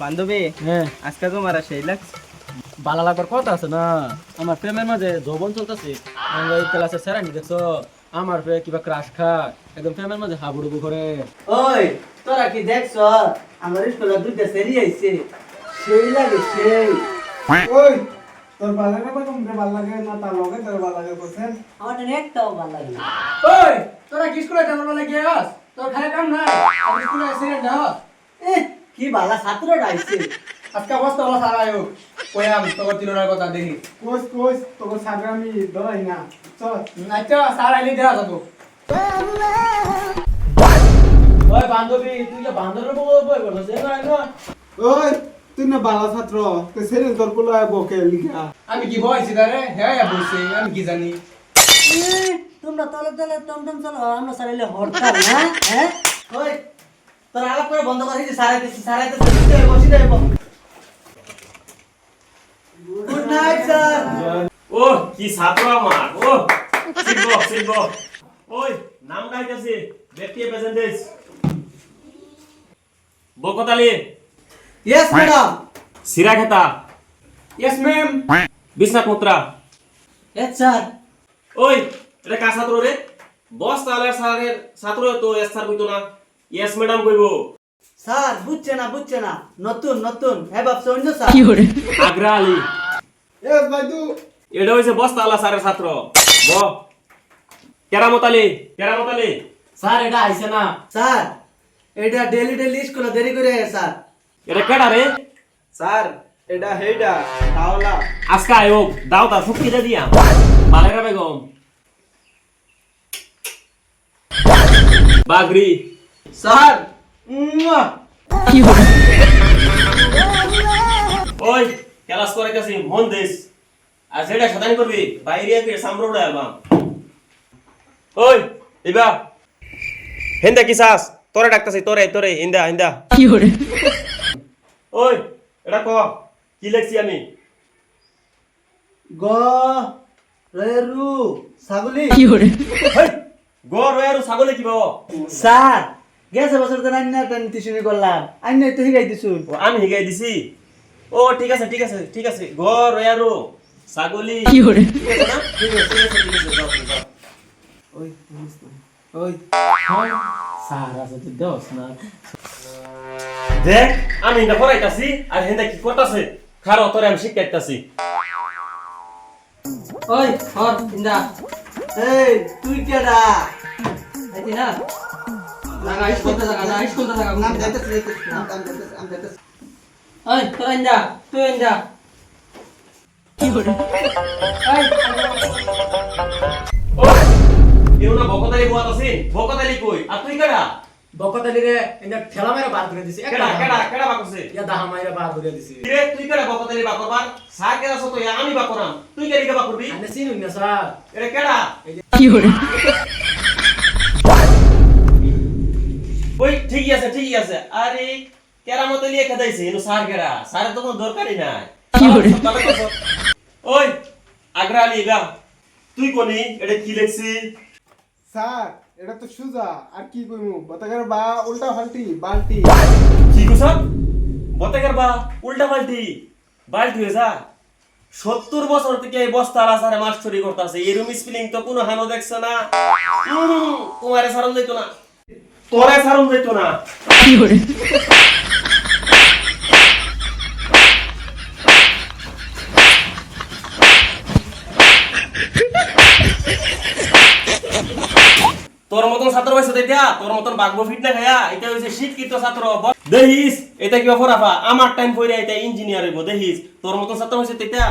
বান্ধবী হ্যাঁ আজকে তোমার সেই লাগছে। বালা লাগবার কথা আছে না, আমার প্রেমের মাঝে যৌবন চলতেছে। আমরা এই ক্লাসে স্যারানি দেখছো, আমার প্রেমে কিবা ক্রাশ খায়, একদম প্রেমের মাঝে হাবুডুবু করে। ওই তোরা কি দেখছ আমার স্কুলে দুইটা সেরি আইছে, সেই লাগে সেই। ওই তোর ভালো লাগে তোমরা ভালো লাগে না তার লগে তোর ভালো লাগে কোসেন আমার না একটাও ভালো লাগে না। ওই তোরা কি স্কুলে যাবার বলে গিয়াস, তোর খায় কাম নাই, আমি স্কুলে এসে না। এ কি ভালো ছাত্রটা আইছে। আজকে অবস্থা হলো সারা আয়ো কইয়াম তোর তিনটার কথা দেখি। কোস কোস তোর সাথে আমি ধরাই না চল। আচ্ছা স্যার আইলি দেয়া যাবো। ওই বান্ধবী তুই যে বান্দরের বই করছিস না না? ওই তুই না ভালো ছাত্র তো সেদিন তোর কোলো বকে লিখা আমি কি বলছি তারে? হ্যাঁ বলছি, আমি কি জানি। এ, তোমরা তলে তলে টমটম চলো, আমরা সারাইলে হরতাল না। হ্যাঁ ওই তোরা আলাপ করে বন্ধ করে দিছি, সারাইতে বসি দেব। Good night sir. ও কি ছাত্র আমার, ও শিখবো ওই নাম গাইতেছি ব্যক্তি প্রেজেন্টেজ বকতালি ইয়েস ম্যাডাম। সিরা খেতা ইয়েস ম্যাম। বিশ্বনাথ মুত্রা। Yes sir. ওই এটা কার ছাত্র রে? বস তাহলে স্যারের ছাত্র তো এস স্যার কইতো না, ইয়েস ম্যাডাম কইবো। স্যার বুঝছে না নতুন নতুন হ্যাঁ ভাবছে অন্য স্যার। আগ্রা আলী এস ভাই তু এটা হইছে বস তাহলে স্যারের ছাত্র। ব কেরামত আলী স্যার এটা আইছে না। স্যার এটা ডেলি স্কুলে দেরি করে স্যার। এটা কেডা রে? স্যার এটা হেইডা তাওলা আজকে আয়োগ দাও তা ফুকিটা দিয়া বালেরা বেগম বাগরি। স্যার ওই ক্লাস করে গেছি মন দেশ আর যেটা সাধারণ করবি বাইরে গিয়ে সামনে উড়ে আলবাম। ওই ইবা হেন্দা কি চাস? তোরে ডাকতাছি, তোরে হিন্দা ওই এটা ক কি লেখছি আমি? গ রেরু ছাগলি। হেই, গর আর ছাগলে কি বাবা? স্যার গেছে বছর তো আইনা টিউশনি করলাম, আইনা তো হিগাই দিছুন। ও, আমি শিখাই দিছি। ও ঠিক আছে গর আর ছাগলি ঠিক আছে না? ঠিক আছে যাও, যাও। ওই ওই স্যার আছে তো দেওস না। দেখ আমি না পড়াইতাছি আর হেন্দা কি করতাছে, খারো তোরে আমি শিখাইতাছি। ওই হর ইন্দা এই তুই কেডা? আইতি না লাগা স্কুলতে লাগা নাম যাইতেছ নাম যাইতেছ। ওই তোরা ইন্দা তুই ইন্দা ওই ওই কেউ না বকতালি বুয়াত আছে, বকতালি কই আর তুই কেডা? বকতালি রে ইন্দা ঠেলা মেরে বার করে দিছি। কেডা বাকছে? ইয়া দাহা মাইরা বার করে দিছি। রে তুই কেডা বকতালি বাকরবার? সার কেডা সত আমি বাকরাম, তুই কেডা কে বাকরবি? আনে চিনুই না স্যার। এটা কেডা? ওই ঠিকই আছে আরে কেরামত লিয়ে খেদাইছে এনো সার কেডা? সারের তো কোনো দরকারই নাই। ওই আগ্রা আলী গা তুই কোনি এটা কি লেখছি? স্যার এটা তো সুজা আর কি কইমু বতাকার বা উল্টা ফাল্টি বালতি কি কইছ? বতেকার বা উল্টা বালতি হয়ে যা। 70 বছর থেকে এই বস্তা আলাসারে মাস্টারি করতেছে, এরকম স্পেলিং তো কোনো হানো দেখছ না। তোমারে সারম যাইতো না, তোরে সারম যাইতো না। তোর মতন ছাত্র হয়েছে দেখা, তোর মতন বাগবো ফিট না খায়া, এটা হইছে শিক্ষিত ছাত্র। দেখিস এটা কি অপরাফা, আমার টাইম পড়ে এটা ইঞ্জিনিয়ার হইব। দেখিস তোর মতন ছাত্র হয়েছে এটা